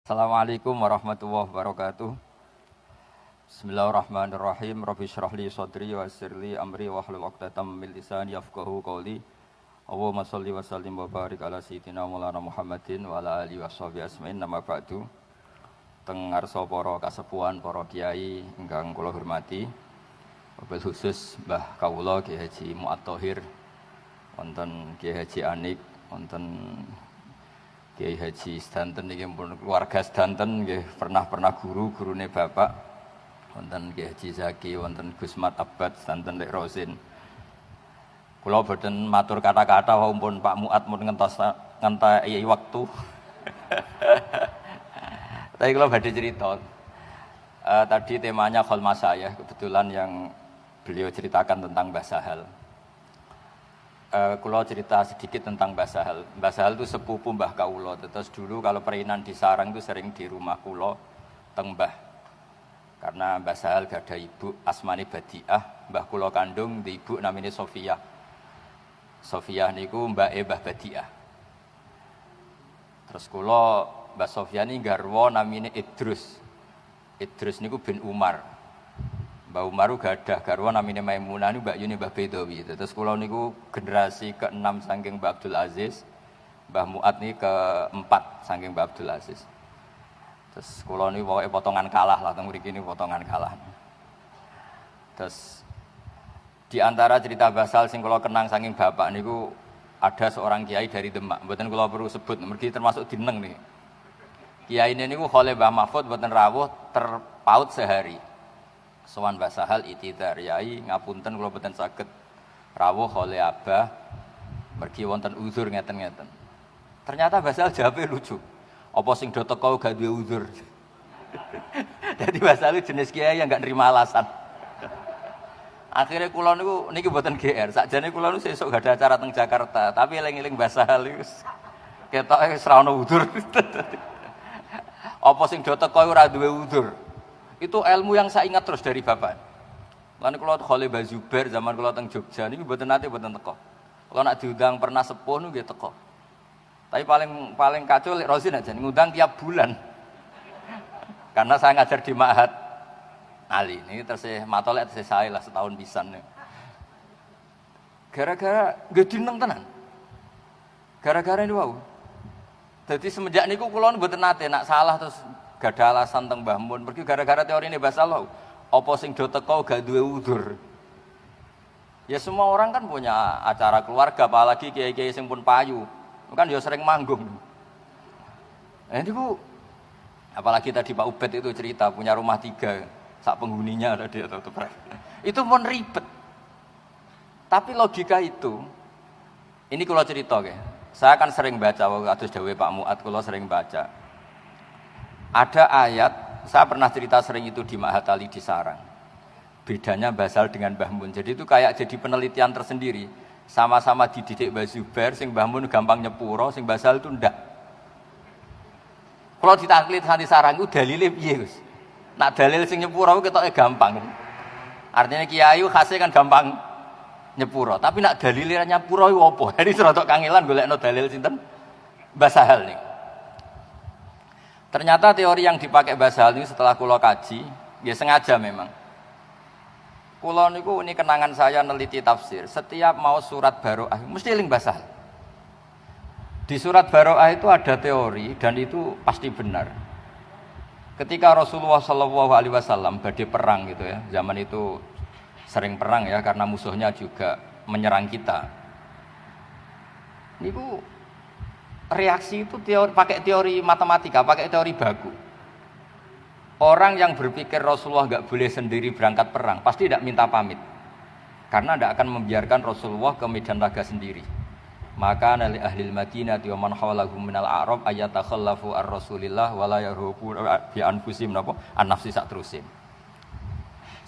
Assalamualaikum warahmatullahi wabarakatuh. Bismillahirrahmanirrahim. Rabbi shrah li sadri wa yassir li amri wahlul 'uqdatam min lisani yafqahu qawli. Allahumma shalli wa sallim wa barik ala sayyidina Maulana Muhammadin wa ala alihi washabihi asma'in. Nama ba'du. Teng ngarsa para kasepuhan, para kiai ingkang kula hormati. Wabil khusus Mbah Kawula Kiai Haji Mu'ad Thohir, wonten Kiai Haji Anik, wonten Kiai Haji sedanten niki pun keluarga sedanten nggih pernah gurune bapak, wonten Kiai Haji Zaki, wonten Gus Mat Abad sedanten Lek Rosin. Kula boten matur kata-kata walaupun Pak Muat mun ngentai waktu. Tapi kula badhe cerita. Tadi temanya Kholma saya, kebetulan yang beliau ceritakan tentang Mbah Sahal. Kulo cerita sedikit tentang Mbah Sahal. Mbah Sahal itu sepupu Mbah Kawula. Terus dulu kalau perinan di sarang itu sering di rumah kulo teng Mbah. Karena Mbah Sahal gak ada ibu asmane Badiah, Mbah kulo kandung di ibu namanya Sofia. Sofia niku mbake Mbah Badiah. Terus kulo Mbah Sofia ini garwa namanya Idrus. Idrus niku bin Umar. Mbah Umar gak ada garwa namanya Maimunah, ini Mbak Yuni Mbah Bedawi. Terus kula niku generasi ke-6 saking Mbah Abdul Aziz. Mbah Muat ini ke-4 saking Mbah Abdul Aziz. Terus kula niku pokoke potongan kalah lah, teng mriki niku potongan kalah. Terus di antara cerita basal sing kula kenang saking bapak niku ada seorang kiai dari Demak. Mboten kula perlu sebut, mergi termasuk dineng nih. Kiai ini niku Khalil Mbah Mahfud mboten rawuh terpaut sehari. Sowan Mbah Sahal itidar yai ngapunten kula boten saged rawuh oleh Abah mergi wonten uzur ngeten-ngeten. Ternyata Mbah Sahal jawabe lucu. Apa sing do teko gak duwe uzur. Jadi Mbah Sahal jenis kiai yang gak nerima alasan. Akhirnya kula niku niki boten GR. Sakjane kula niku sesuk gak ada acara teng Jakarta, tapi eling-eling Mbah Sahal iku ketoke wis ra ono uzur. Apa sing do teko ora duwe uzur. Itu ilmu yang saya ingat terus dari bapak. Lan kula Khalil Mbah Zubair zaman kula teng Jogja niku mboten nate mboten teko. Kula nak diundang pernah sepuh niku nggih teko. Tapi paling kacau Lek Rosin aja ngundang tiap bulan. Karena saya ngajar di Ma'had Ali. Ini tersih matolek tersih saya lah setahun pisan. Gara-gara nggih dineng tenan. Gara-gara ini wau. Jadi semenjak niku kula mboten nate nak salah terus gak ada alasan teng Mbah Mun. Pergi gara-gara teori ini bahasa lo. Apa sing do teko gak duwe uzur. Ya semua orang kan punya acara keluarga, apalagi kiai-kiai sing pun payu. Kan ya sering manggung. Ini Bu, apalagi tadi Pak Ubed itu cerita punya rumah 3, sak penghuninya ada dia atau itu pun ribet. Tapi logika itu, ini kalau cerita ya. Saya kan sering baca waktu atus dawuh Pak Muat, kalau sering baca. Ada ayat, saya pernah cerita sering itu di Ma'had Ali di Sarang. Bedanya Mbah Sahal dengan Mbah Mun. Jadi itu kayak jadi penelitian tersendiri. Sama-sama dididik Mbah Zubair, sing Mbah Mun gampang nyepuro, sing Mbah Sahal itu ndak. Kalau ditaklid di Sarang itu dalilnya piye, Gus? Nak dalil sing nyepuro ketoke gampang. Artinya kiai khasnya kan gampang nyepuro, tapi nak dalilnya nyepuro itu apa? Jadi serotok kangelan golekno dalil sinten? Mbah Sahal nih. Ternyata teori yang dipakai Mbah Sahal ini setelah kula kaji, ya sengaja memang. Kula niku ini kenangan saya neliti tafsir. Setiap mau surat Baroah mesti eling Mbah Sahal. Di surat Baroah itu ada teori dan itu pasti benar. Ketika Rasulullah SAW badhe perang gitu ya, zaman itu sering perang ya karena musuhnya juga menyerang kita. Niku reaksi itu pakai teori matematika, pakai teori baku. Orang yang berpikir Rasulullah nggak boleh sendiri berangkat perang, pasti tidak minta pamit. Karena tidak akan membiarkan Rasulullah ke medan laga sendiri. Maka nali ahlil Madinah wa man hawalahum minal a'rab ayatakhallafu ar-Rasulillah wa la yarhubu bi anfusihim an nafsi sak terusin.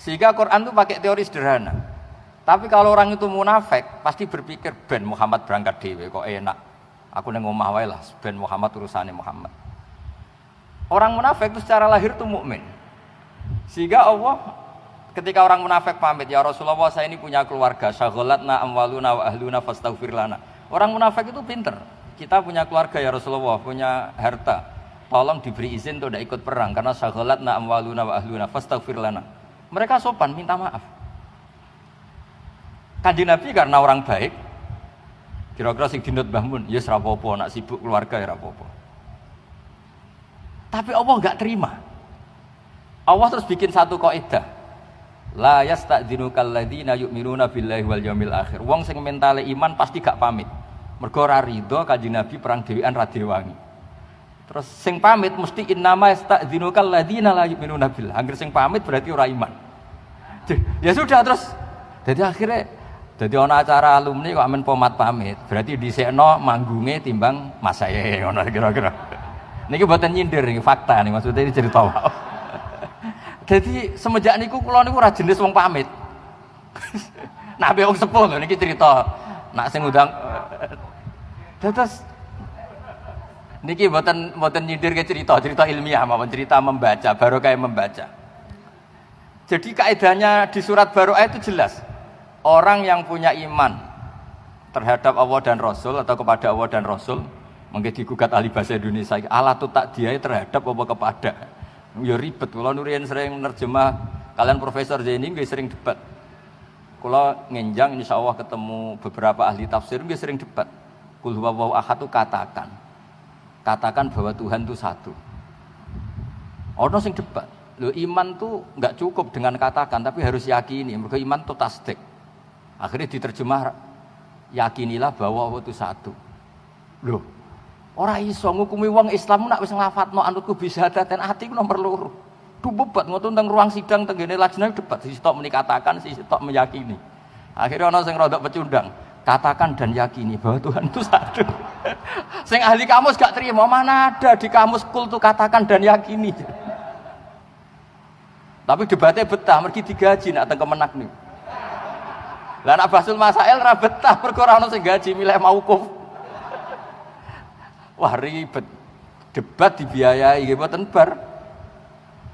Sehingga Quran itu pakai teori sederhana. Tapi kalau orang itu munafik, pasti berpikir ben Muhammad berangkat dhewe kok enak. Aku neng omah wae lah, ben Muhammad urusane Muhammad. Orang munafik itu secara lahir itu mukmin. Sehingga Allah ketika orang munafik pamit, ya Rasulullah saya ini punya keluarga, syaghalatna amwaluna wa ahluna fastaghfir lana. Orang munafik itu pinter. Kita punya keluarga ya Rasulullah, punya harta. tolong diberi izin untuk tidak ikut perang karena syaghalatna amwaluna wa ahluna fastaghfir lana. Mereka sopan minta maaf. Kanjeng Nabi karena orang baik, kira-kira sing dinut Mbah Mun, ya ora apa-apa, nak sibuk keluarga ya ora apa-apa. Tapi Allah enggak terima. Allah terus bikin satu kaidah. La yasta'dzinukal ladzina yu'minuna billahi wal yaumil akhir. Wong sing mentale iman pasti gak pamit. Mergo ora rido Kanjeng Nabi perang dhewean ra direwangi. Terus sing pamit mesti innama yasta'dzinukal ladzina la yu'minuna billah. Angger sing pamit berarti ora iman. Ya sudah terus. Jadi akhirnya ana acara alumni kok amen pomat pamit. Berarti dhisikno manggunge timbang masae ngono kira-kira. Niki mboten nyindir niki fakta nih maksudnya ini cerita wae. Jadi semenjak niku kula niku ora jenis wong pamit. Nah, be wong sepuh lho niki cerita. Nak sing ngundang terus niki mboten nyindir ke cerita ilmiah mawon cerita membaca, baru kayak membaca. Jadi kaidahnya di surat Baroah itu jelas. Orang yang punya iman terhadap Allah dan Rasul atau kepada Allah dan Rasul, mungkin digugat ahli bahasa Indonesia, alatut takdiyah terhadap apa kepada. Ya ribet, kalau nurian sering nerjemah, kalian Profesor Zaini nggak sering debat. Kalau ngenjang insya Allah ketemu beberapa ahli tafsir nggak sering debat. Qul huwallahu ahad itu katakan bahwa Tuhan itu satu. Orang sing debat, lo iman tuh nggak cukup dengan katakan, tapi harus yakini. Mereka iman itu tasdik. Akhirnya diterjemah yakinilah bahwa Allah itu satu. Loh, ora iso ngukumi wong Islam nak wis nglafatno anutku bisa daten ati ku nomor loro. Dubebat ngoten teng ruang sidang teng ngene lajeng debat sisi tok meni katakan sisi tok meyakini. Akhirnya ana sing rodok pecundang, katakan dan yakini bahwa Tuhan itu satu. Sing ahli kamus gak terima, mana ada di kamus kul tuh katakan dan yakini. Tapi debatnya betah mergi digaji nak teng kemenak nih. Lah nak basul masail ra betah mergo ora ono sing gaji milih mauquf. Wah ribet. Debat dibiayai nggih mboten bar.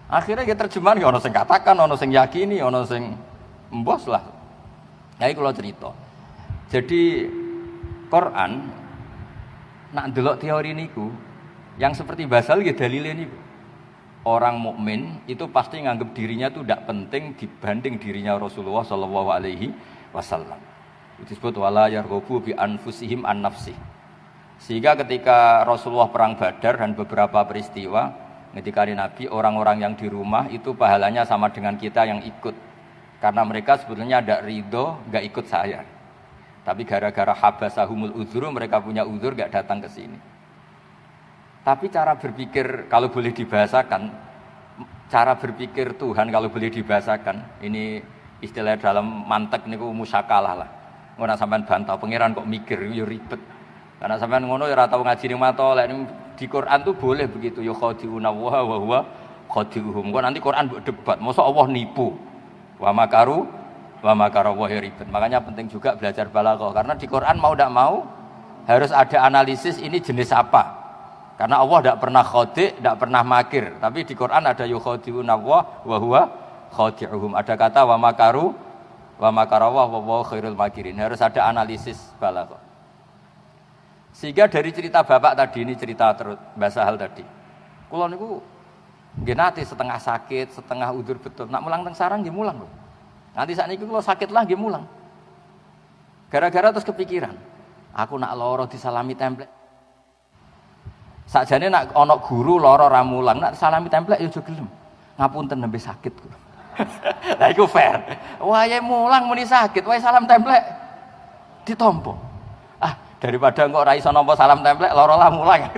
Akhirnya kita terjemahan ya ono sing katakan, ono sing yakini, ono sing embos lah. Ya iki kula cerita. Jadi Quran nak ndelok teori niku yang seperti basal nggih dalile niku. Orang mukmin itu pasti nganggap dirinya itu tidak penting dibanding dirinya Rasulullah sallallahu alaihi wasallam. Itu disebut wala yarghabu bi anfusihim an nafsi. Sehingga ketika Rasulullah perang Badar dan beberapa peristiwa ketika Nabi, orang-orang yang di rumah itu pahalanya sama dengan kita yang ikut. Karena mereka sebetulnya ada ridho enggak ikut saya. Tapi gara-gara habasahumul uzru mereka punya uzur enggak datang ke sini. Tapi cara berpikir kalau boleh dibahasakan, cara berpikir Tuhan kalau boleh dibahasakan, ini istilah dalam mantek niku musyakalah lah. Ngono sampean bantah pangeran kok mikir yo ribet. Karena sampean ngono ya ora tau ngaji ning matolek di Quran tuh boleh begitu ya khadiuna wa huwa khadiuhum. Kok nanti Quran mbok debat, mosok Allah nipu. Wa makaru wa makarallahi ribet. Makanya penting juga belajar balaghah karena di Quran mau ndak mau harus ada analisis ini jenis apa. Karena Allah tidak pernah khodi, tidak pernah makir. Tapi di Quran ada yukhadi'una wa huwa khadi'uhum. Ada kata wa makaru wa makarawah wa huwa khairul makirin. Harus ada analisis balaghah. Sehingga dari cerita bapak tadi ini cerita terus bahasa hal tadi. Kula niku nggih nate setengah sakit, setengah udur betul. Nak mulang teng sarang nggih mulang lho. Nanti sakniki kula sakit lah nggih mulang. Gara-gara terus kepikiran, aku nak lara disalami templek. Sakjane nak ana guru lara ra mulang, nak salami templek ya aja gelem. Ngapunten nembe sakit. Lah iku fair. Wae mulang muni sakit, wae salam templek ditampa. Ah, daripada kok ora iso nampa salam templek lara lah mulang.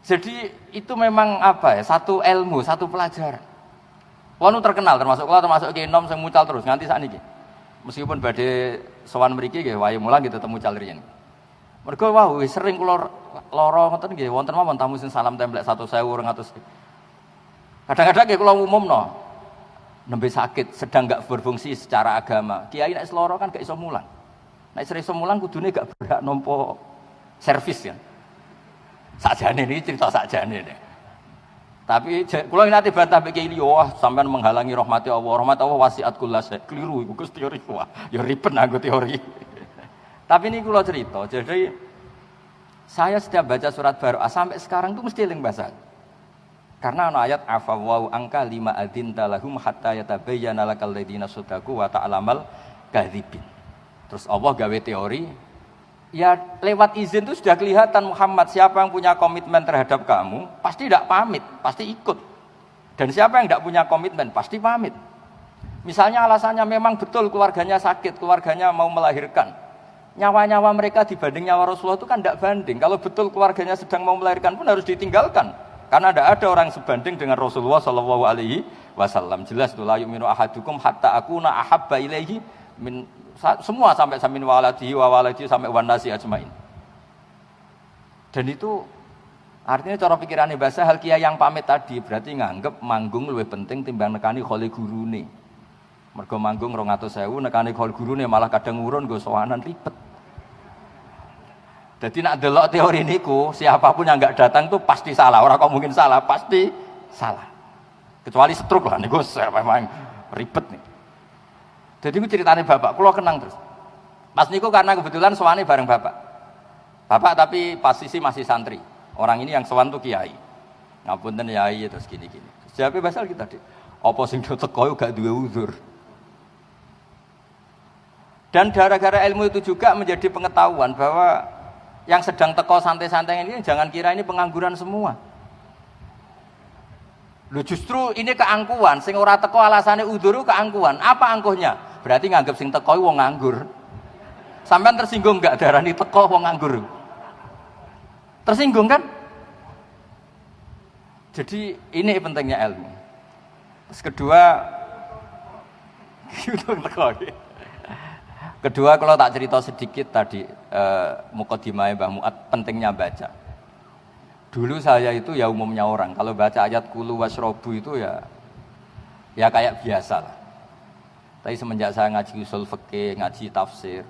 Jadi itu memang apa ya? Satu ilmu, satu pelajaran. Wanu terkenal termasuk Kinom sing mucal terus nganti sakniki. Meskipun badhe sowan mriki nggih wae mulang gitu temu cal riyen. Mergo wau sering kula lara ngoten nggih wonten mawon tamu sing salam templek 1.200. Kadang-kadang nggih kula umumno nembe sakit sedang enggak berfungsi secara agama. Kiai nek lara kan gak iso mulang. Nek iso mulang kudune gak berhak nampa servis ya. Sakjane iki cerita sakjane nek. Tapi kula nate bantah mbek Kiai wah sampean menghalangi rahmati Allah. Rahmat Allah wasiat kullasy. Keliru iku Gus teori wah. Ya ribet nganggo teori. Tapi ini kula cerita. Jadi Saya setiap baca surat Baroah sampai sekarang tuh mesti eling bahasa. Karena ana ayat afawau angka lima adzinta lahum hatta yatabayyana lakal ladzina shadaku wa ta'lamal kadzibin. Terus Allah gawe teori, ya lewat izin itu sudah kelihatan Muhammad siapa yang punya komitmen terhadap kamu pasti tidak pamit, pasti ikut. Dan siapa yang tidak punya komitmen pasti pamit. Misalnya alasannya memang betul keluarganya sakit, keluarganya mau melahirkan. Nyawa-nyawa mereka dibanding nyawa Rasulullah itu kan tidak banding. Kalau betul keluarganya sedang mau melahirkan pun harus ditinggalkan. Karena tidak ada orang sebanding dengan Rasulullah Shallallahu Alaihi Wasallam. Jelas tu la yu'minu ahadukum hatta akuna ahabba ilaihi min semua sampai samin waladihi wa waladihi sampai wanasi ajmain. Dan itu artinya cara pikirannya bahasa hal kiai yang pamit tadi berarti nganggep manggung lebih penting timbang nekani kholi gurune. Mergo manggung 200.000 nekani kholi gurune malah kadang ngurun nggo sowanan ribet. Jadi nak delok teori niku siapapun yang enggak datang tuh pasti salah. Orang kok mungkin salah, pasti salah. Kecuali stroke lah niku memang ribet nih. Jadi itu ceritanya bapak, kulo kenang terus. Pas niku karena kebetulan sowane bareng bapak. Bapak tapi posisi masih santri. Orang ini yang sowan tuh kiai. Ngapunten yai terus gini-gini. Jawabnya basal kita deh. Apa sing teko gak duwe uzur. Dan gara-gara ilmu itu juga menjadi pengetahuan bahwa yang sedang teko santai-santai ini jangan kira ini pengangguran semua. Lu justru ini keangkuhan, sing ora teko alasannya uzuru keangkuhan. Apa angkuhnya? Berarti nganggep sing teko wong nganggur. Sampean tersinggung enggak darani teko wong nganggur? Tersinggung kan? Jadi ini pentingnya ilmu. Terus kedua kalau tak cerita sedikit tadi mukadimah Mbah Muat pentingnya baca. Dulu saya itu ya umumnya orang kalau baca ayat kulu wasrobu itu ya kayak biasa lah. Tapi semenjak saya ngaji usul fikih, ngaji tafsir,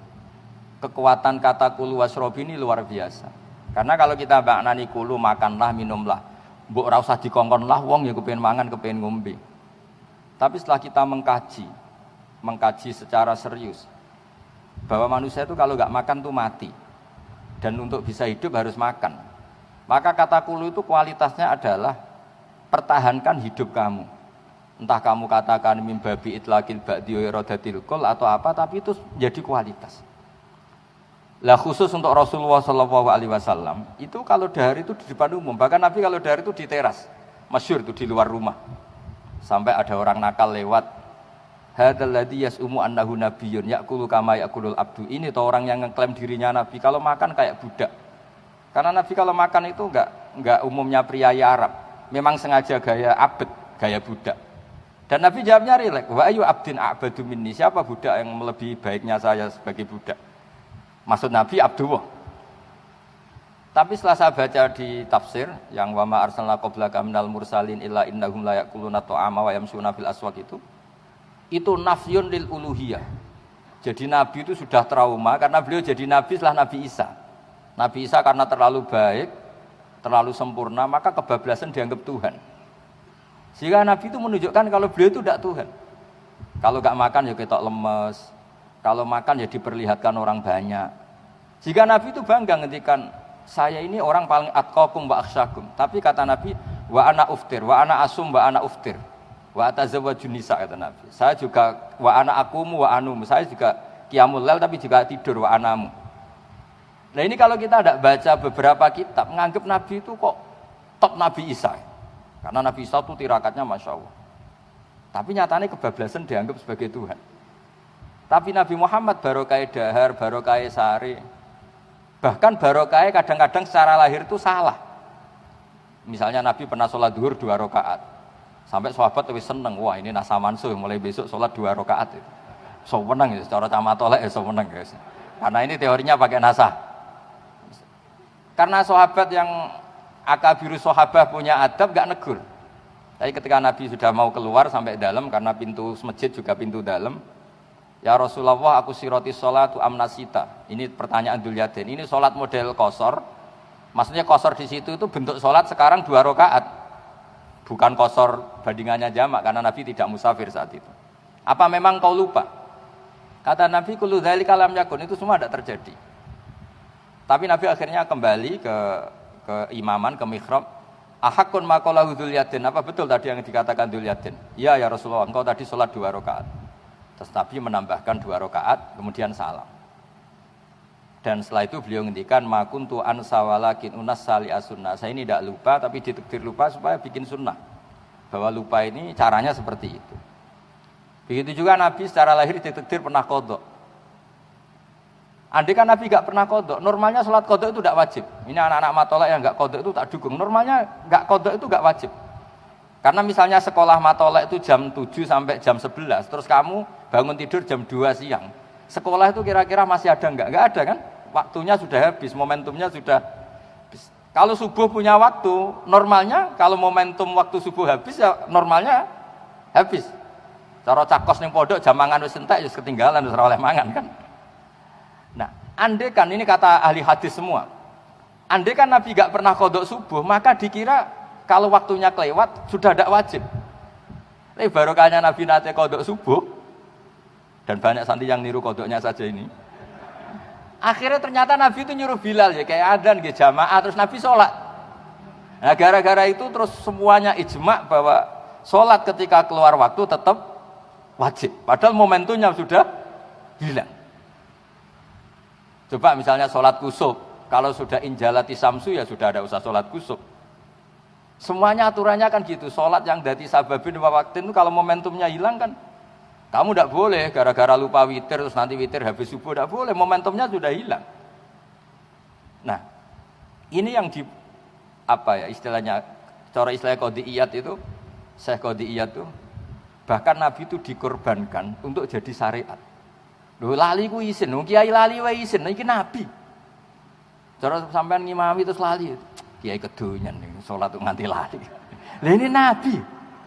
kekuatan kata kulu wasrobu ini luar biasa. Karena kalau kita maknani kulu makanlah, minumlah, mbok ora usah dikongkon lah wong ya kepengin mangan, kepengin ngombe. Tapi setelah kita mengkaji secara serius bahwa manusia itu kalau nggak makan tuh mati, dan untuk bisa hidup harus makan. Maka kata kulu itu kualitasnya adalah pertahankan hidup kamu. Entah kamu katakan mimbabi itlaqil ba'di iradatil kul atau apa, tapi itu jadi kualitas. Lah khusus untuk Rasulullah Shallallahu Alaihi Wasallam itu kalau dahar itu di depan umum, bahkan Nabi kalau dahar itu di teras, masyhur itu di luar rumah. Sampai ada orang nakal lewat. Hadzal ladzi yas'umu annahu nabiyyun ya'kulu kama ya'kulul abdu. Ini tuh orang yang ngeklaim dirinya nabi, kalau makan kayak budak. Karena nabi kalau makan itu enggak umumnya pria Arab. Memang sengaja gaya abd, gaya budak. Dan Nabi jawabnya rileks, wa ayu abdin a'badu minni. Siapa budak yang melebihi baiknya saya sebagai budak? Maksud Nabi Abdullah. Tapi setelah saya baca di tafsir yang wa ma arsalna qablaka minal mursalin illa innahum la ya'kuluna ta'ama wa yamshuna fil aswaq itu nafyun lil uluhiyah. Jadi Nabi itu sudah trauma karena beliau jadi Nabi setelah Nabi Isa. Nabi Isa karena terlalu baik, terlalu sempurna, maka kebablasan dianggap Tuhan. Sehingga Nabi itu menunjukkan kalau beliau itu tidak Tuhan. Kalau gak makan ya ketok lemes, kalau makan ya diperlihatkan orang banyak. Jika Nabi itu bangga ngendikan saya ini orang paling atqakum wa akhsyakum. Tapi kata Nabi wa ana uftir, wa ana asum wa ana uftir. Wa atazawwajun nisa kata Nabi. Saya juga wa ana akumu wa anum. Saya juga qiyamul lail tapi juga tidur wa anamu. Nah ini kalau kita tidak baca beberapa kitab menganggap Nabi itu kok top Nabi Isa. Karena Nabi Isa itu tirakatnya Masya Allah. Tapi nyatanya kebablasan dianggap sebagai Tuhan. Tapi Nabi Muhammad barokah dahar, barokah sari. Bahkan barokah kadang-kadang secara lahir itu salah. Misalnya Nabi pernah sholat duhur 2 rakaat. Sampai sahabat lebih seneng, wah ini nasa mansuh mulai besok sholat 2 rakaat. So menang ya, secara camatolek ya so menang guys. Karena ini teorinya pakai nasa. Karena sahabat yang akabiru sahabah punya adab gak negur. Tapi ketika Nabi sudah mau keluar sampai dalam karena pintu masjid juga pintu dalam. Ya Rasulullah aku siroti sholatu amnasita. Ini pertanyaan Dzulyaden. Ini sholat model qashar. Maksudnya qashar di situ itu bentuk sholat sekarang 2 rakaat. Bukan qashar bandingannya jamak karena Nabi tidak musafir saat itu. Apa memang kau lupa? Kata Nabi kullu dzalika lam yakun, itu semua tidak terjadi. Tapi Nabi akhirnya kembali ke imaman, ke mihrab. Ahakun maqalahu Dzulyatin, apa betul tadi yang dikatakan Dzulyatin? Iya ya Rasulullah, engkau tadi sholat 2 rakaat. Terus Nabi menambahkan 2 rakaat, kemudian salam. Dan setelah itu beliau ngendikan ma kuntu ansa walakin unassali as-sunnah. Saya ini tidak lupa tapi ditakdir lupa supaya bikin sunnah. Bahwa lupa ini caranya seperti itu. Begitu juga Nabi secara lahir ditakdir pernah qadha. Andai kan Nabi enggak pernah qadha, normalnya sholat qadha itu tidak wajib. Ini anak-anak matolek yang enggak qadha itu tak dukung. Normalnya enggak qadha itu enggak wajib. Karena misalnya sekolah matolek itu jam 7 sampai jam 11, terus kamu bangun tidur jam 2 siang. Sekolah itu kira-kira masih ada enggak? Enggak ada kan? Waktunya sudah habis, momentumnya sudah habis. Kalau subuh punya waktu, normalnya kalau momentum waktu subuh habis ya normalnya habis. Cara cakos ning pondok jam mangan wis entek ya ketinggalan wis ora oleh mangan kan. Nah, andai kan ini kata ahli hadis semua. Andai kan Nabi enggak pernah qadha subuh, maka dikira kalau waktunya kelewat sudah tidak wajib. Tapi barokahnya Nabi nate qadha subuh dan banyak santri yang niru qadhanya saja ini. Akhirnya ternyata Nabi itu nyuruh Bilal ya kayak adzan nggih jamaah terus Nabi sholat. Nah, gara-gara itu terus semuanya ijma bahwa sholat ketika keluar waktu tetap wajib. Padahal momentumnya sudah hilang. Coba misalnya sholat kusuf, kalau sudah injalati samsu ya sudah ada usah sholat kusuf. Semuanya aturannya kan gitu, sholat yang dati sababin waktu itu kalau momentumnya hilang kan, kamu tidak boleh gara-gara lupa witir terus nanti witir habis subuh, tidak boleh, momentumnya sudah hilang. Nah, ini yang di apa ya istilahnya, cara istilah qadhiyat itu, Syekh qadhiyat itu, bahkan Nabi itu dikorbankan untuk jadi syariat. Lho lali ku isin, kiai lali wae isin, iki nabi. Cara sampean ngimami terus lali. Kiai kedonyan ning salat nganti lali. Lah ini nabi.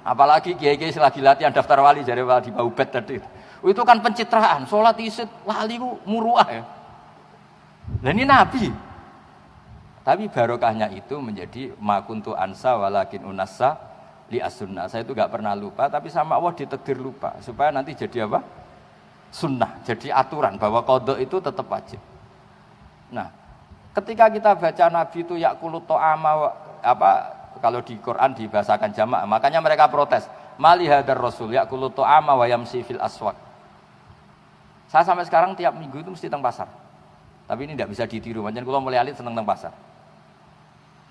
Apalagi kiai-kiai lagi latihan daftar wali jare wali Baubet tadi. Itu kan pencitraan, salat isin lali ku muruah ya. Lah ini nabi. Tapi barokahnya itu menjadi ma kuntu ansa walakin unassa li as-sunnah. Saya itu enggak pernah lupa tapi sama Allah ditakdir lupa supaya nanti jadi apa? Sunnah, jadi aturan bahwa qadha itu tetap wajib. Nah, ketika kita baca Nabi itu yaqulu ta'ama apa kalau di Quran dibahasakan jamaah, makanya mereka protes. Mali hadar rasul yaqulu ta'ama wa yamsi fil aswaq. Saya sampai sekarang tiap minggu itu mesti teng pasar. Tapi ini tidak bisa ditiru, pancen kula mulai alit seneng teng pasar.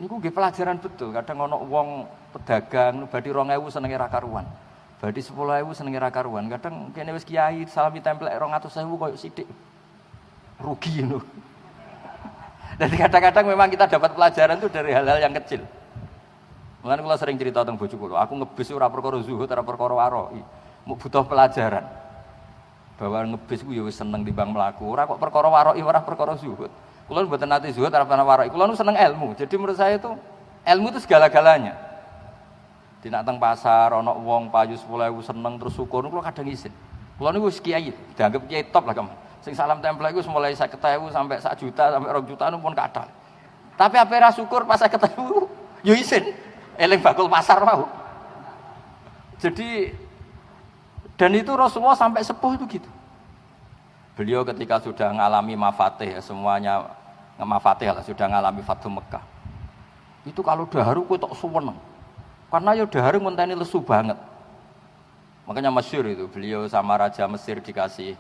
Niku nggih pelajaran betul, kadang ana wong pedagang badhe 2000 senenge ra karuan. Badhe 10.000 senenge ra karuan. Kadang kene wis kiai salami templek 200.000 koyo sithik. Rugi ngono. Jadi kadang-kadang memang kita dapat pelajaran itu dari hal-hal yang kecil. Mulane kula sering cerita teng bojo kula, aku ngebis ora perkara zuhud, ora perkara waroi. Mau butuh pelajaran. Bahwa ngebis ku ya wis seneng timbang mlaku, ora kok perkara waroi, ora perkara zuhud. Kula mboten nate zuhud, ora pernah waroi. Kula nu seneng ilmu. Jadi menurut saya itu ilmu itu segala-galanya. Di nak teng pasar ana wong payu 10.000 seneng terus syukur kula kadang isin. Kula niku wis kiai, dianggap kiai top lah kamu. Sing salam templek iku mulai 50.000 sampai 1 juta sampai 2 juta pun kathah. Tapi ape ra syukur pas 50.000 yo isin. Eling bakul pasar mau. Jadi dan itu Rasulullah sampai sepuh itu gitu. Beliau ketika sudah mengalami mafatih semuanya mafatih lah sudah mengalami Fathu Mekah. Itu kalau daharu ku tok suweneng. Karena ya dahar ngenteni lesu banget. Makanya masyhur itu beliau sama raja Mesir dikasih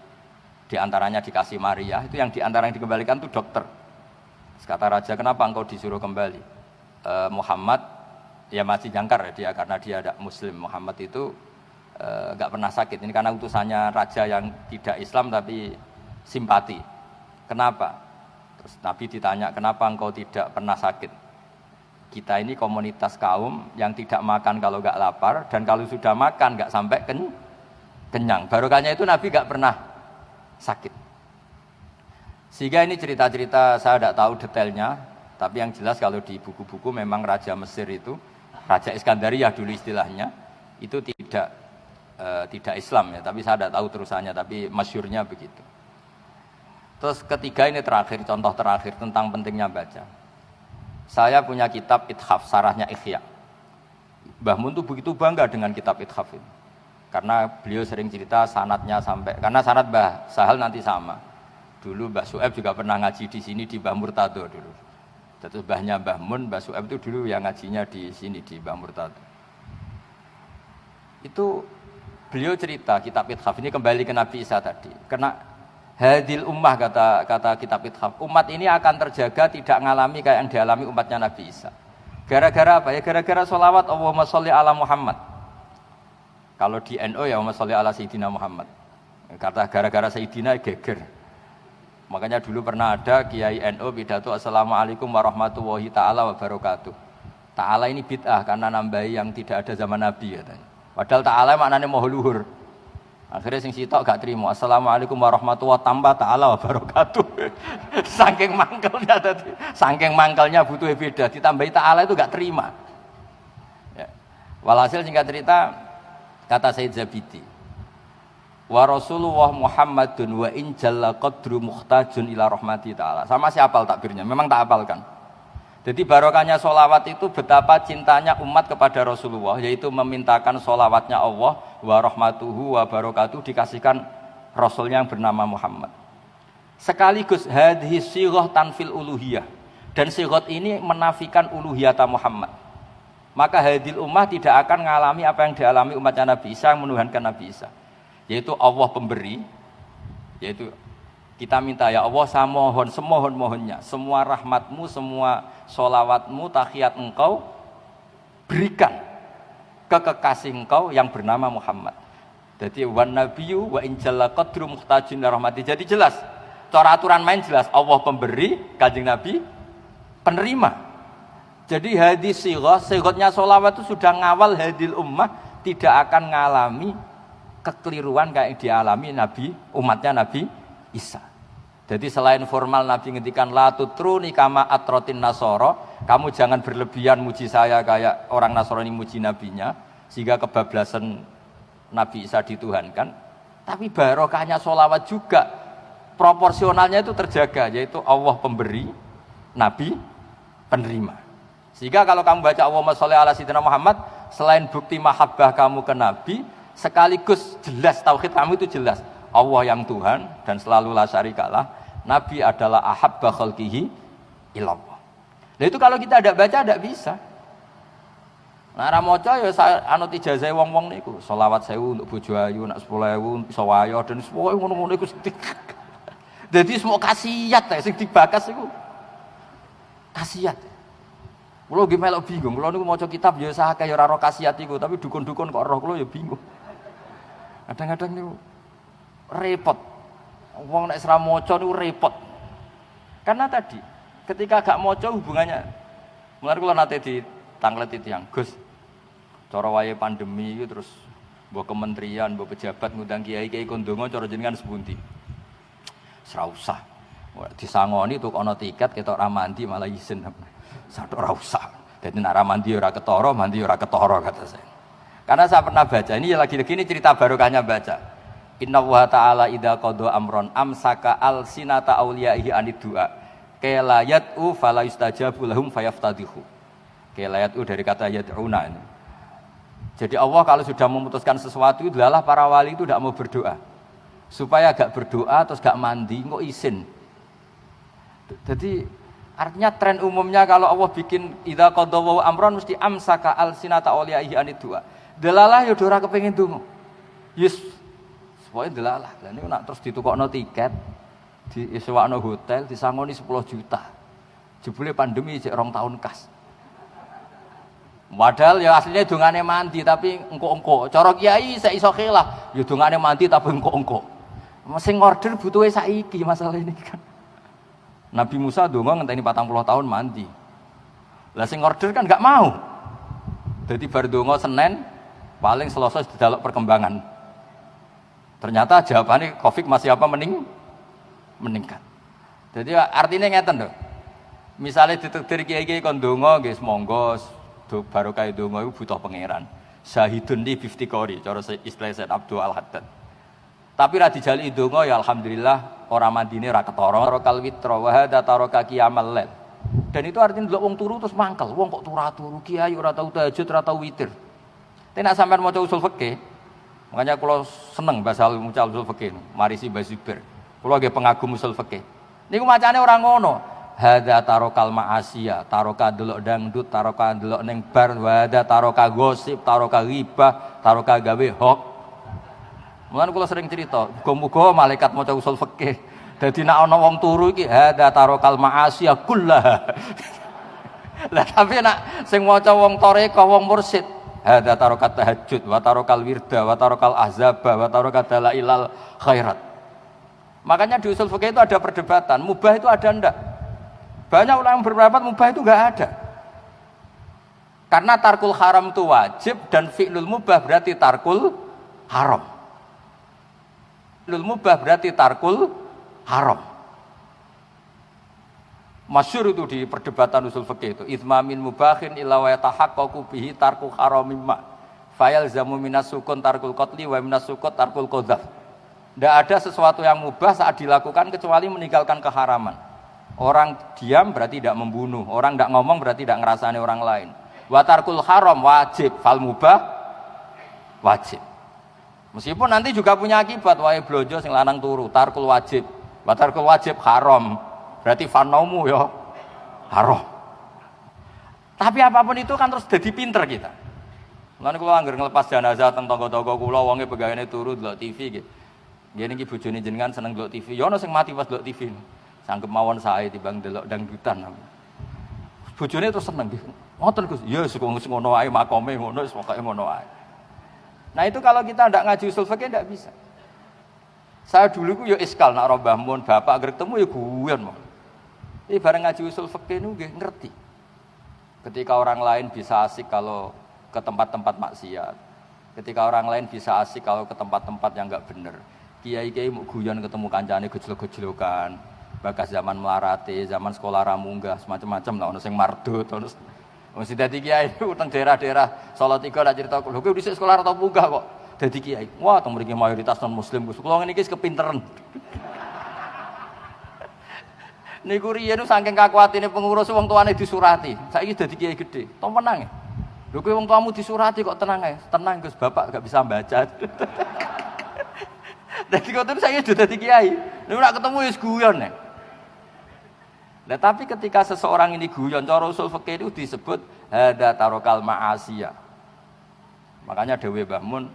diantaranya dikasih Maria, itu yang diantara yang dikembalikan itu dokter. Kata raja, kenapa engkau disuruh kembali? Muhammad ya masih jangkar ya dia karena dia ada Muslim. Muhammad itu enggak pernah sakit. Ini karena utusannya raja yang tidak Islam tapi simpati. Kenapa? Terus Nabi ditanya, kenapa engkau tidak pernah sakit? Kita ini komunitas kaum yang tidak makan kalau enggak lapar dan kalau sudah makan enggak sampai kenyang. Barokahnya itu Nabi enggak pernah sakit. Sehingga ini cerita-cerita saya tidak tahu detailnya, tapi yang jelas kalau di buku-buku memang Raja Mesir itu, Raja Iskandariyah dulu istilahnya, itu tidak Islam ya, tapi saya tidak tahu terusannya, tapi masyhurnya begitu. Terus ketiga ini terakhir, contoh terakhir tentang pentingnya baca. Saya punya kitab Ithaf, sarahnya Ihya. Mbah Mun tuh begitu bangga dengan kitab Ithaf ini. Karena beliau sering cerita sanadnya sampai, karena sanad Mbah Sahal nanti sama. Dulu Mbah Su'aib juga pernah ngaji di sini di Mbah Murtado dulu. Terus mbahnya Mbah Mun, Mbah Su'aib itu dulu yang ngajinya di sini di Mbah Murtado. Itu beliau cerita kitab Ithaf ini kembali ke Nabi Isa tadi. Karena hadil ummah kata kitab Ithaf, umat ini akan terjaga tidak ngalami kayak yang dialami umatnya Nabi Isa. Gara-gara apa ya? Gara-gara sholawat Allahumma sholli ala Muhammad. Kalau di NU ya Allahumma sholli ala Sayyidina Muhammad. Kata gara-gara Sayyidina geger. Makanya dulu pernah ada Kiai NU pidato Assalamualaikum warahmatullahi ta'ala wabarakatuh. Ta'ala ini bid'ah karena nambahi yang tidak ada zaman Nabi katanya. Padahal ta'ala maknanya moho luhur. Akhirnya sing sitok gak terima. Assalamualaikum warahmatullahi tambah ta'ala wabarakatuh. Saking mangkelnya tadi. Saking mangkelnya butuh beda. Ditambahi ta'ala itu gak terima. Ya. Walhasil singkat cerita kata Said Zabidi. Wa Rasulullah Muhammadun wa in jalla qadru muhtajun ila rahmati ta'ala. Sama si hafal takbirnya, memang tak hafalkan. Jadi barokahnya sholawat itu betapa cintanya umat kepada Rasulullah, yaitu memintakan sholawatnya Allah wa rahmatuhu wa barakatuh dikasihkan Rasulnya yang bernama Muhammad. Sekaligus hadhi sighah tanfil uluhiyah. Dan sighah ini menafikan uluhiyata Muhammad. Maka hadil ummah tidak akan mengalami apa yang dialami umatnya Nabi Isa yang menuhankan Nabi Isa. Yaitu Allah pemberi, yaitu kita minta ya Allah saya mohon semohon-mohonnya semua rahmatmu, semua sholawatmu, tahiyat engkau berikan ke kekasih engkau yang bernama Muhammad. Jadi wan nabiyyu wa in jalla qadru muhtajin rahmati. Jadi jelas, cara aturan main jelas, Allah pemberi, Kanjeng Nabi penerima. Jadi hadis sighahnya sholawat itu sudah ngawal hadil ummah tidak akan ngalami kekeliruan kayak yang dialami Nabi, umatnya Nabi Isa. Jadi selain formal Nabi ngendikan la tutruni kama atrotin nasoro, kamu jangan berlebihan muji saya kayak orang Nasrani muji nabinya sehingga kebablasan Nabi Isa dituhankan. Tapi barokahnya sholawat juga proporsionalnya itu terjaga, yaitu Allah pemberi, Nabi penerima. Sehingga kalau kamu baca Allahumma sholli ala sayyidina Muhammad, selain bukti mahabbah kamu ke Nabi, sekaligus jelas tauhid kamu itu jelas Allah yang Tuhan dan selalu la syarikalah. Nabi adalah ahabba khalqihi ilallah. Nah itu kalau kita tidak baca tidak bisa. Nah ra maca ya anut ijazah wong-wong niku, selawat 1000 untuk bojo ayu, nak 10.000 iso wayo dan semua ngono-ngono iku. Jadi semua khasiat sing dibakas iku. Khasiat. Kulo nggih melok bingung, kulo niku maca kitab ya sakake ya ora ro khasiat iku, tapi dukun-dukun kok roh kulo ya bingung. Kadang-kadang niku repot. Wong nek ora maca niku repot. Karena tadi ketika gak maca hubungannya. Mulane kula nate ditanglet tiyang, Gus. Cara wayahe pandemi iki terus mbok kementerian, mbok pejabat ngundang kiai-kiai kon ndonga cara jenengan sepundi. Ora usah. Disangoni tuh ana tiket ketok ra mandi malah izin. Satok ora usah. Dadi nek ra mandi ora ketara, mandi ora ketara kata saya. Karena saya pernah baca, ini lagi-lagi ini cerita barokahnya baca. Inna wa ta'ala idha qadha amron amsaka al-sinata awliyaihi anid du'a kela yad'u fala yustajabu lahum fayaftadihu. Kela yad'u dari kata yad'una ini. Jadi Allah kalau sudah memutuskan sesuatu itu adalah para wali itu tidak mau berdoa. Supaya gak berdoa terus gak mandi, kok izin. Jadi artinya tren umumnya kalau Allah bikin idha qadha wa amron mesti amsaka al-sinata awliyaihi anid du'a. Delalah ya ora kepengin donga. Yes. Pokoke delalah. Lah niku nak terus ditukokno tiket, disewakno hotel, disangoni 10 juta. Jebule pandemi jek 2 tahun kas. Padahal ya aslinya dongane mandi tapi engko-engko. Cara kiai sak iso khilaf, ya dongane mandi tapi engko-engko. Sing order butuhe saiki masalah ini kan. Nabi Musa donga ngenteni 40 tahun mandi. Lah sing order kan enggak mau. Jadi bar donga Senin paling Selasa didelok perkembangan. Ternyata jawabannya Covid masih apa meningkat. Jadi artinya ngeten lho. Misalnya ditakdir kiai-kiai kon donga nggih monggo barokah donga iku butuh pangeran. Syahidun li bifti qori cara istilah Said Abdul Al-Haddad. Tapi ra dijali donga ya alhamdulillah ora mandine ora ketara. Tarakal witra wa hadza taraka qiyamal lail. Dan itu artinya delok wong turu terus mangkel. Wong kok turu kiai ora tau tahajud, ora tau witir. Tapi nak sampean maca usul fikih, makanya kalau seneng bahasa usul fikih, marisi Mbah Zubair. Kula nggih pengagum usul fikih. Niku macane ora ngono. Hadza tarokal ma'asiya, taroka delok dangdut, taroka delok ning bar, hadza taroka gosip, taroka ghibah, taroka gawe hoax. Mulane kula sering cerita, muga-muga malaikat maca usul fikih. Dadi nek ana wong turu iki hadza tarokal ma'asiya kullaha. Lah tapi nek sing maca wong toreka, wong mursyid, hadza tarokat tahajud, wa tarokal wirda, wa tarokal ahzaba, wa tarokat dalailal khairat. Makanya di usul fikih itu ada perdebatan, mubah itu ada ndak? Banyak ulama yang berpendapat mubah itu enggak ada. Karena tarkul haram itu wajib dan fi'lul mubah berarti tarkul haram. Fi'lul mubah berarti tarkul haram. Masyhur itu di perdebatan usul fikih itu, itsmamin mubahin illa wa yatahaqqaqu bihi tarku haramim ma. Fayal zamu minas sukun tarkul qatli wa minas sukut tarkul qadzaf. Tidak ada sesuatu yang mubah saat dilakukan kecuali meninggalkan keharaman. Orang diam berarti tidak membunuh, orang tidak ngomong berarti tidak ngerasani orang lain. Wa tarkul haram wajib, fal mubah wajib. Meskipun nanti juga punya akibat, wae blojo sing lanang turu, tarkul wajib. Wa tarkul wajib haram. Berarti fanaumu ya haram. Tapi apapun itu kan terus jadi pinter kita. Mulane kula anggere ngelepas jenazah teng tangga-tangga kula wonge pegawene turu delok TV nggih. Nggih niki bojone jenengan seneng delok TV. Ya ono sing mati pas delok TV. Sangkep mawon sae timbang delok dangdutan. Bojone terus seneng nggih. Ngoten Gus. Ya ngono wae makome ngono wis pokoke ngono wae. Nah itu kalau kita ndak ngaji usul fikih ndak bisa. Saya dulu ku ya iskal nak Mbah Mun bapak anggere ketemu ya guyon mong. Ini bareng ngaji usul fikih niku nggih ngerti. Ketika orang lain bisa asik kalau ke tempat-tempat maksiat. Ketika orang lain bisa asik kalau ke tempat-tempat yang enggak benar. Kiai-kiai mau guyon ketemu kancane gejlok-gejlokan. Bagas zaman melarate, zaman sekolah ramunggah, semacam-macam lah ono sing mardut, ono mesti dadi kiai itu teng daerah-daerah Salatiga tak cerita lho kowe dhisik sekolah rata munggah kok dadi kiai. Wah, teng mriki mayoritas non muslim. Kula ngene iki kepinteran. Niku riyen saking kakuatine pengurus wong tuane disurati. Saiki dadi kiai gede. Tong menang ya. Lho kowe wong tuamu disurati kok tenang ae. Tenang Gus, Bapak gak bisa baca. Dadi kok terus saya sudah dadi kiai. Niku nek ketemu wis guyon nek. Nah, tapi ketika seseorang ini guyon, cara usul fikih itu disebut hada tarokal ma'asiyah. Makanya Dewi Mbah Mun,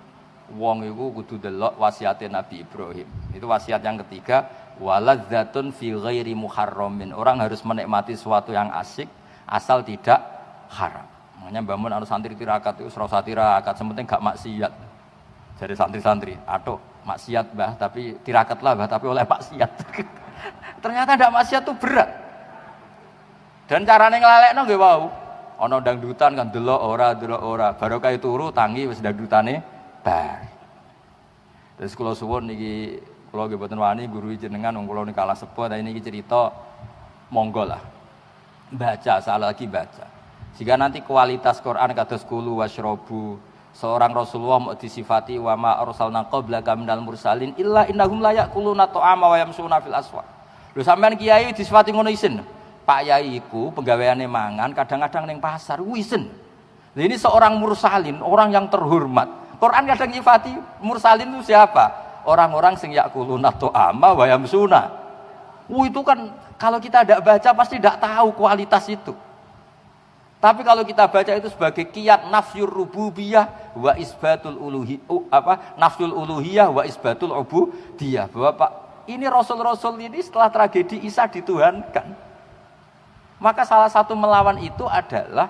wong iku kudu delok wasiate Nabi Ibrahim. Itu wasiat yang ketiga, waladzatun fi ghairi muharramin. Orang harus menikmati sesuatu yang asik asal tidak haram. Makanya Mbah Mun anu santri tirakat itu serasa tirakat, sementing gak maksiat. Jadi santri-santri, aduh maksiat Mbah, tapi tirakat lah Mbah, tapi oleh maksiat. Ternyata ndak maksiat itu berat. Dan carane nglalekno nggih wau. Ana dangdutan kan delok ora. Barokah turu tangi wis dangdutane bar. Terus kula suwun niki kula nggih boten wani guru jenengan wong kula niki kalah sepuh tapi niki cerita monggo lah. Baca salah lagi baca. Jika nanti kualitas Quran kados kulu wasyrabu seorang Rasulullah mau disifati wa ma arsalna qablaka minal mursalin illa innahum la yaquluna ta'ama wa yamsuna fil aswaq. Lho sampean kiai disifati ngono isin. Pak Yai iku penggaweane mangan kadang-kadang ning pasar wisen. Nah, ini seorang mursalin, orang yang terhormat. Quran kadang nyifati mursalin itu siapa? Orang-orang sing yakuluna ta'ama wa yamsuna. Itu kan kalau kita tidak baca pasti tidak tahu kualitas itu. Tapi kalau kita baca itu sebagai qiyat nafyur rububiyah wa isbatul nafyul uluhiyah wa isbatul ubudiyah. Bahwa Pak, ini rasul-rasul ini setelah tragedi Isa dituhankan. Maka salah satu melawan itu adalah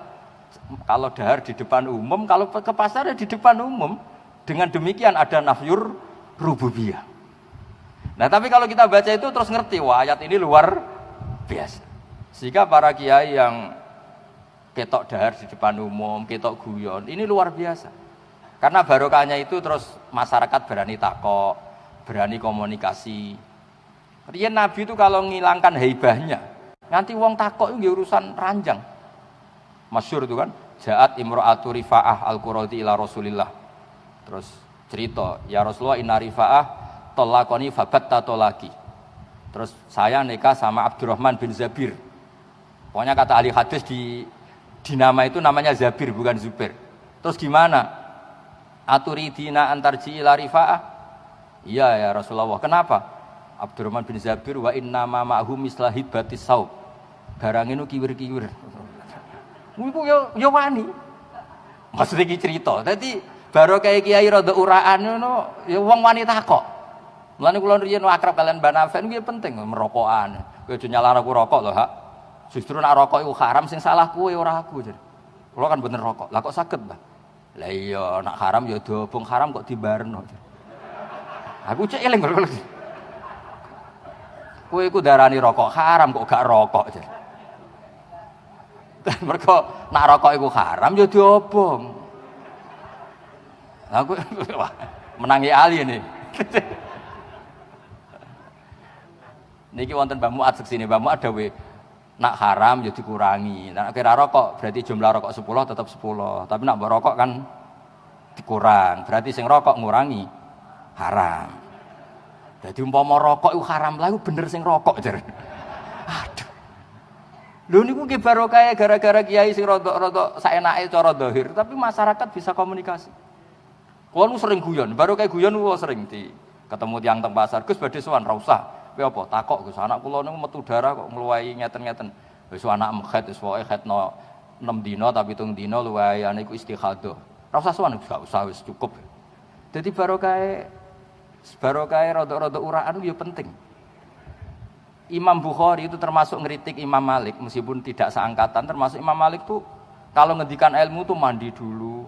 kalau dahar di depan umum, kalau ke pasar ya di depan umum. Dengan demikian ada nafyur rububiyah. Nah tapi kalau kita baca itu terus ngerti, wah ayat ini luar biasa. Sehingga para kiai yang ketok dahar di depan umum, ketok guyon, ini luar biasa. Karena barokahnya itu terus masyarakat berani takok, berani komunikasi. Riyen Nabi itu kalau ngilangkan haibahnya, nanti wong takok itu urusan ranjang. Masyhur itu kan, Ja'at imra'atu Rifa'ah al-Quradi ila Rasulillah. Terus cerita, ya Rasulullah inna Rifa'ah tolakoni fabatta tolaki. Terus saya nikah sama Abdurrahman bin Zabir. Pokoknya kata ahli hadis di nama itu namanya Zabir bukan Zubair. Terus gimana? Aturidina antarji ila Rifa'ah? Iya ya Rasulullah. Kenapa? Abdurrahman bin Zabir wa inna ma ma'hum mislahibatis saub. Barang itu kiwir-kiwir. Iku yo wani. Maksud iki cerita. Dadi baru kayak kiai rada uraan ngono, ya wong wani takok. Mulane kula riyen akrab kalian Mbak Nafen kuwi penting merokokan. Kowe aja nyalar aku rokok lho, Hak. Justru nek rokok iku haram sing salah kowe ora aku. Kula kan bener rokok. Lah kok saged, Mbah? Lah iya nek haram ya diobong haram kok dibarno. Aku cek eling kok. Kowe iku darani rokok haram kok gak rokok. Mergo nak rokok iku haram ya diobong. Aku menangi ali ini. Niki wonten Mbah Muat seksine Mbah Muat dawuh nak haram ya dikurangi. Nek kira rokok berarti jumlah rokok 10 tetap 10. Tapi nak mbok rokok kan dikurang. Berarti sing rokok ngurangi haram. Jadi umpama rokok itu haram lah, itu bener sing rokok jar. Aduh. Lho niku ki barokah gara-gara kiai sing rada saenake cara zahir, tapi masyarakat bisa komunikasi. Kulo nu sering guyon, barokah guyon kulo sering di ketemu tiyang teng pasar, Gus badhe sowan ra usah. Kowe apa takok Gus, anak kula niku metu darah kok ngluwahi ngeten-ngeten. Wis anak mekhet wis pokoke khetno 6 dina tapi 7 dina luwihane iku istikhadah. Ra usah sowan gak usah wis cukup. Dadi barokah rada-rada uraan itu penting. Imam Bukhari itu termasuk ngeritik Imam Malik meskipun tidak seangkatan, termasuk Imam Malik tuh kalau ngendikan ilmu tuh mandi dulu,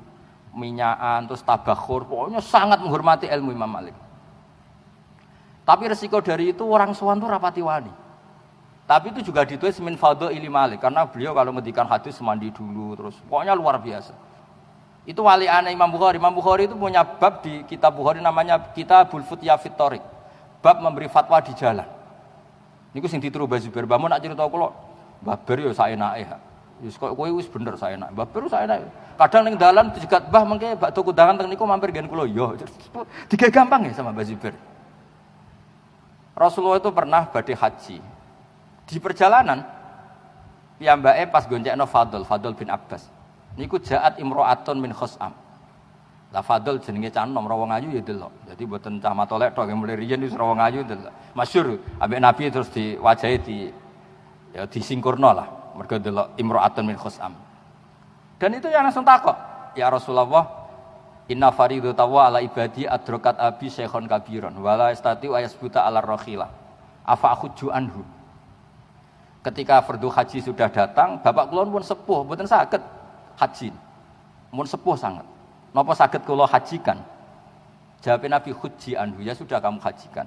minyakan, terus tabakhur, pokoknya sangat menghormati ilmu Imam Malik. Tapi resiko dari itu orang sowan tuh rapati wani. Tapi itu juga ditulis min fadhaili Malik karena beliau kalau ngendikan hadis mandi dulu terus, pokoknya luar biasa. Itu wali aneh Imam Bukhari. Imam Bukhari itu punya bab di kitab Bukhari namanya Kitabul Futya fit Thoriq. Bab memberi fatwa di jalan. Niku sing ditiru Mbah Zubair. Mbah nak cerita kula, Mbah Ber yo saenake. Wis kok kowe wis bener saenake. Mbah Ber saenake. Kadang ning dalan dijegat Mbah mengke bakdo kundangan teng niku mampir nggen kula yo. Digawe gampang ya sama Mbah Zubair. Rasulullah itu pernah badhe haji. Di perjalanan piyambake pas goncekno Fadl bin Abbas. Niku jaat imro'atun min khos'am. Lah Fadl jenenge cah nom rawong ayu ya delok. Dadi mboten cah matolek tok mulai riyen wis rawong ayu delok. Masyhur ambek Nabi terus diwajahi disingkurno lah. Mergo delok imro'atun min khos'am. Dan itu yang langsung takok, "Ya Rasulullah, inna faridatawa ala ibadi adrokat abi syekhon kabiron wala istati wa yasbuta ala rakhilah. Afa akhudju anhu." Ketika fardu haji sudah datang, bapak kula pun sepuh, mboten saged haji, mun sepuh sangat. Napa saged kula hajikan? Jawab Nabi huji anhu, ya sudah kamu hajikan.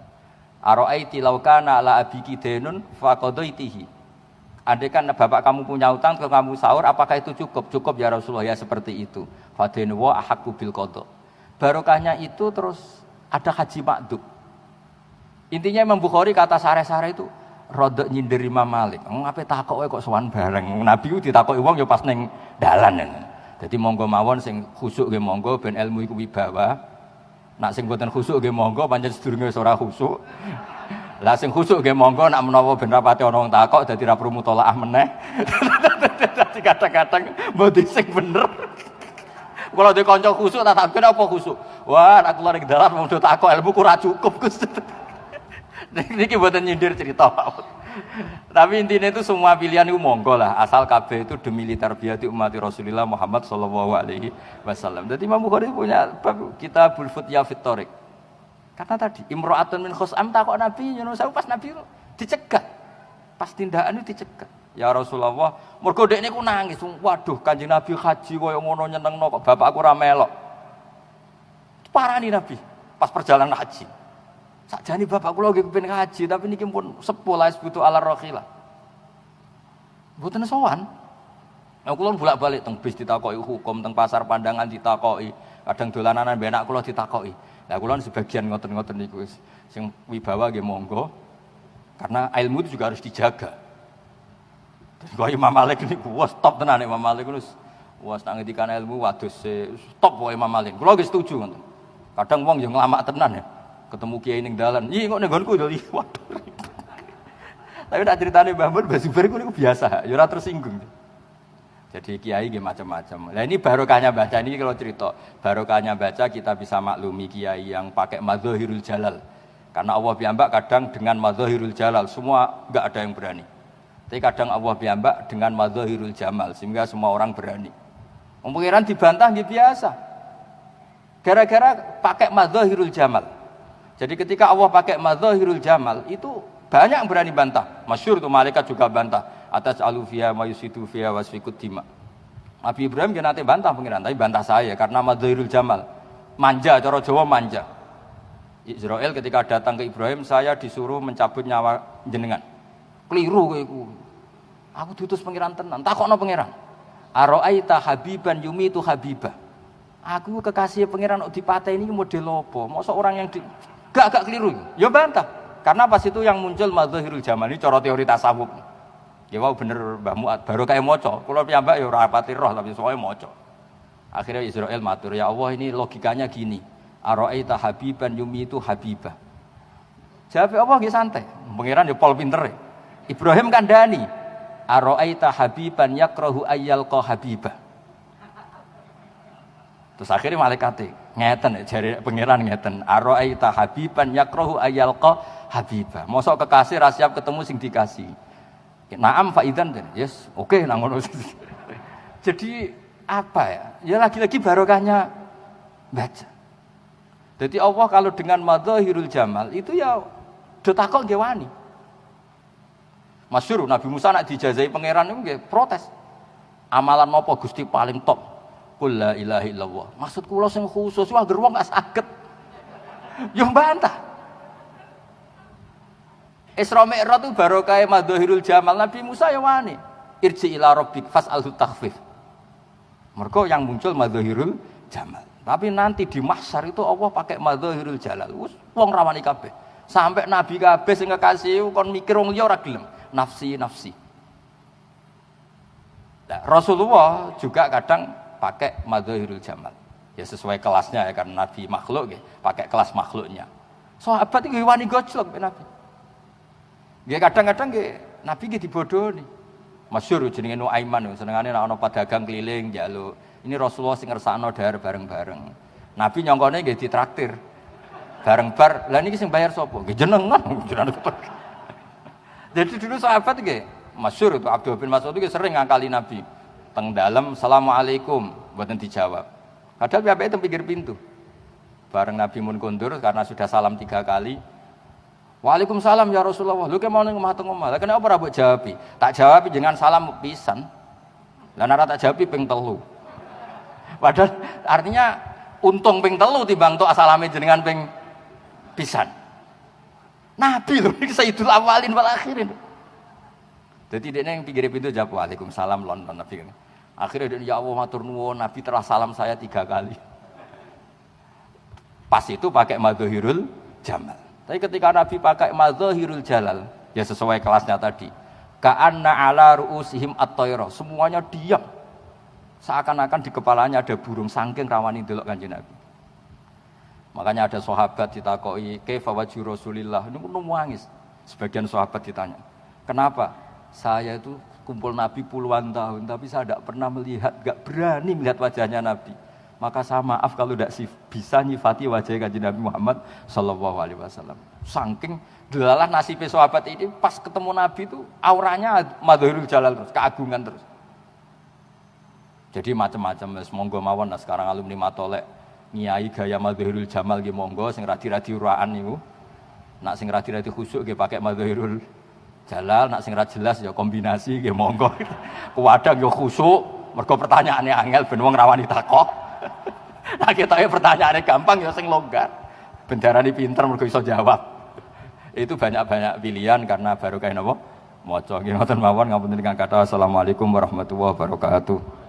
Ara'aiti law kana ala abiki denun faqadaitihi. Andaikan bapak kamu punya utang ke kamu sahur, apakah itu cukup? Cukup ya Rasulullah, ya seperti itu. Fadenu wa ahaqqu bil qada. Barokahnya itu terus ada haji makdum. Intinya Imam Bukhari kata sare-sare itu rodok nyindir Imam Malik. Ngapain takoke kok sowan bareng. Nabi ku ditakoki wong ya pas ning dalan. Dadi monggo mawon sing khusuk nggih monggo ben ilmu iku wibawa. Nak sing boten khusuk nggih monggo pancen sedurunge ora khusuk. Lah sing khusuk nggih monggo nak menawa ben rapati ana wong takok dadi ra perlu mutolaah meneh. Dadi kadang-kadang mboten sing bener. Kalau dia kanca khusuk tak takon apa khusuk. Wah, aku lari ke dalam mau takok ilmu ku ora cukup Gus. Niki mboten nyindir cerita. Tapi intinya itu semua pilihan itu monggo lah, asal kabeh itu demi tarbiyati umat Rasulullah Muhammad sallallahu alaihi wasallam. Jadi Imam Bukhari punya bab Kitabul Futya fit Thoriq. Karena tadi imro'atun min khos'am takok Nabi, saya pas Nabi dicegat. Pas tindakan itu dicegat. Ya Rasulullah, mergo dekne ku nangis. Waduh, Kanjeng Nabi haji koyo ngono nyenengno kok bapakku ra melok. Parani Nabi pas perjalanan haji. Sakjane bapak kula nggih kepengin haji, tapi niki pun sepuh la isbutu ala rakhilah. Mboten sowan. Nah kula bolak-balik teng bis ditakoki hukum, teng pasar pandangan ditakoki, kadang dolanan mbek anak kula ditakoki. Lah kula sebagian ngoten-ngoten niku wis sing wibawa nggih monggo. Karena ilmu itu juga harus dijaga. Terus kaya Imam Malik niku wis top tenan Imam Malik wis nang ngendikan ilmu waduh stop wae Imam Malik. Kula nggih setuju ngoten. Kadang wong yo nglamak tenan ya. Ketemu kiai ning dalan, "Ih kok ning nggonku yo waduh." Tapi nak critane Mbah Mun Mbah Zubair niku biasa, ya ora tersinggung. Jadi kiai nggih macam-macam. Lah ini barokahnya baca ini kalau cerita, barokahnya baca kita bisa maklumi kiai yang pakai madzahirul jalal. Karena Allah piyambak kadang dengan madzahirul jalal semua enggak ada yang berani. Tapi kadang Allah piyambak dengan madzahirul jamal sehingga semua orang berani. Pengiran dibantah nggih biasa. Gara-gara pakai madzahirul jamal. Jadi ketika Allah pakai madzahirul jamal itu banyak yang berani bantah. Masyhur tuh malaikat juga bantah. Atas alufia mayusitu fiha wasfikut dima. Nabi Ibrahim dia nanti bantah pengiran, tapi bantah saya karena madzahirul jamal. Manja, cara Jawa manja. Israel ketika datang ke Ibrahim, saya disuruh mencabut nyawa jenengan. Keliru kayakku. Aku diutus pengiran tenan. Takokno pengiran. Aro'aita habiban yumitu habibah. Aku kekasih pengiran dipateni model apa? Masa orang yang gak keliru. Ya bantah. Karena pas itu yang muncul madzahirul jamal ini cara teori tasawuf. Ya wow bener Mbah Muat baru kayak moco. Kula piyambak ya ora pati roh tapi soalnya moco. Akhirnya Israel matur, ya Allah ini logikanya gini. Aro'aita habiban yumitu habibah. Jawab Allah nggih santai. Pengiran ya pol pinter. Ibrahim kandhani. Aro'aita habiban yakrahu ayyalqa habibah. Terus akhirnya malaikat ngeten jari pengiran ngeten. Aro'aita habiban yakrahu ayyalqa habibah. Mosok kekasih ra siap ketemu sing dikasih. Naam faidan yes, oke nang ngono. Jadi apa ya? Ya lagi-lagi barokahnya baca. Jadi Allah kalau dengan madzahirul jamal itu ya do takok nggih wani. Masyhur Nabi Musa nak dijazai pangeran niku nggih protes. Amalan napa Gusti paling top? Qul la ilaha illallah. Maksud kula sing khusus wah gerwong gak saged. Yo bantah. Isra Mi'raj itu barokah madzahirul jamal Nabi Musa ya wani. Irji ila rabbik fas'alhu takhfif. Mergo yang muncul madzahirul jamal. Tapi nanti di mahsyar itu Allah pakai madzahirul jalal. Wong rawani kabeh. Sampai nabi kabeh sing kekasih kon mikir wong liya ora gelem. Nafsi. Nah, Rasulullah juga kadang pakai madzahirul jamal. Ya sesuai kelasnya ya karena nabi makhluk nggih, pakai kelas makhluknya. Sahabat iki wani gojlok nabi. Nggih kadang-kadang nggih nabi nggih dibodohi. Masyhur jenenge Nuaiman senengane nek ana pedagang keliling njaluk. Ini Rasulullah sing ngersakno dahar bareng-bareng. Nabi nyongkone nggih ditraktir. Bareng bar. Lah niki sing bayar sapa? Nggih jenengan. Jadi dulu sahabat nggih masyhur itu Abdul bin Mas'ud itu sering ngakali Nabi. Teng dalem Assalamualaikum mboten dijawab. Padahal piyambake teng pinggir pintu. Bareng Nabi mun kondur karena sudah salam 3 kali. Waalaikumsalam ya Rasulullah. Lho ke mau ning omah teng omah. Lah kenapa ora mbok jawabi? Tak jawabi dengan salam pisan. Lah nek tak jawabi ping 3. Padahal artinya untung ping 3 timbang tok salame jenengan ping pisan. Nabi lho iki sayyidul awalin wal akhirin. Dadi dekne yang pinggir pintu jawab Waalaikumsalam lon Nabi. Akhirnya dia ya Allah matur nuwun Nabi telah salam saya 3 kali. Pas itu pakai madzahirul jamal. Tapi ketika Nabi pakai madzahirul jalal, ya sesuai kelasnya tadi. Ka'anna ala ru'usihim at-tayra, semuanya diam. Seakan-akan di kepalanya ada burung saking rawani delok Kanjeng Nabi. Makanya ada sahabat ditakoki, "Kaifa wajhu Rasulillah?" Ini nangis. Sebagian sahabat ditanya, "Kenapa? Saya itu kumpul Nabi puluhan tahun, tapi saya tidak pernah melihat, enggak berani melihat wajahnya Nabi." Maka saya maaf kalau tidak bisa nyifati wajah Kanjeng Nabi Muhammad sallallahu alaihi wasallam. Saking delalah nasibnya sahabat ini pas ketemu Nabi itu auranya madzahirul jalal terus, keagungan terus. Jadi macam-macam monggo mawon sekarang alumni Matolek ngiyai gaya madzahirul jamal nggih monggo sing radi-radi uraan niku. Nak sing radi-radi khusuk nggih pakai madzahirul jalal, nak sing ra jelas ya kombinasi nggih monggo. Kuwadang ya khusuk, mergo pertanyaane angel ben wong rawani takok. Nah kita pertanyaannya gampang ya sing longgar. Bendarani pinter mergo iso jawab. Itu banyak-banyak pilihan karena baru kayak napa? Maca nggih ngoten mawon ngapunten ingkang kathah. Assalamualaikum warahmatullahi wabarakatuh.